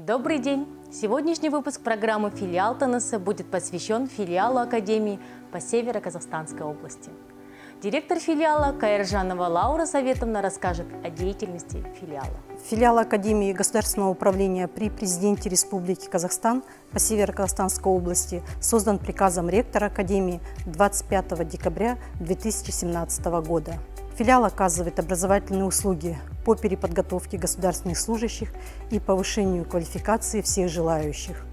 Добрый день! Сегодняшний выпуск программы «Филиал ТНС» будет посвящен филиалу Академии по Северо-Казахстанской области. Директор филиала Каиржанова Лаура Советовна расскажет о деятельности филиала. Филиал Академии государственного управления при Президенте Республики Казахстан по Северо-Казахстанской области создан приказом ректора Академии 25 декабря 2017 года. Филиал оказывает образовательные услуги по переподготовке государственных служащих и повышению квалификации всех желающих,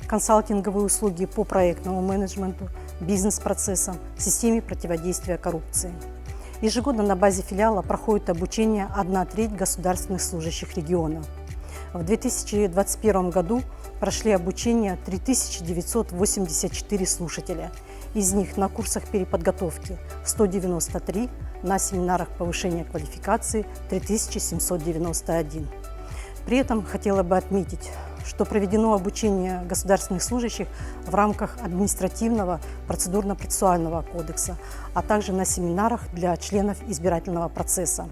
консалтинговые услуги по проектному менеджменту, бизнес-процессам, системе противодействия коррупции. Ежегодно на базе филиала проходит обучение 1/3 государственных служащих региона. В 2021 году прошли обучение 3984 слушателя. Из них на курсах переподготовки 193, на семинарах повышения квалификации 3791. При этом хотела бы отметить, что проведено обучение государственных служащих в рамках административного процедурно-процессуального кодекса, а также на семинарах для членов избирательного процесса.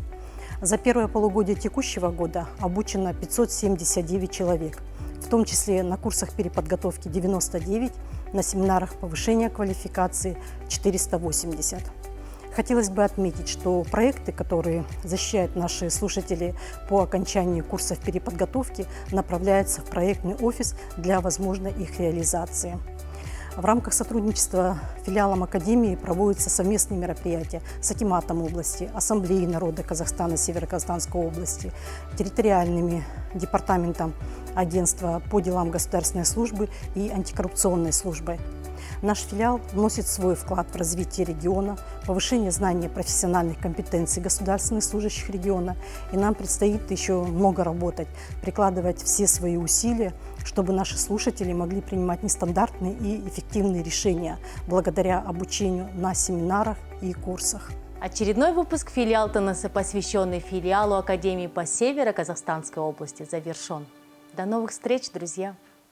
За первое полугодие текущего года обучено 579 человек, в том числе на курсах переподготовки 99, на семинарах повышения квалификации 480. Хотелось бы отметить, что проекты, которые защищают наши слушатели по окончании курсов переподготовки, направляются в проектный офис для возможной их реализации. В рамках сотрудничества филиалом Академии проводятся совместные мероприятия с Акиматом области, Ассамблеей народа Казахстана Северо-Казахстанской области, территориальными департаментом Агентства по делам государственной службы и антикоррупционной службой. Наш филиал вносит свой вклад в развитие региона, повышение знаний профессиональных компетенций государственных служащих региона, и нам предстоит еще много работать, прикладывать все свои усилия, чтобы наши слушатели могли принимать нестандартные и эффективные решения благодаря обучению на семинарах и курсах. Очередной выпуск «Филиал ТНС», посвященный филиалу Академии по Северо-Казахстанской области, завершен. До новых встреч, друзья!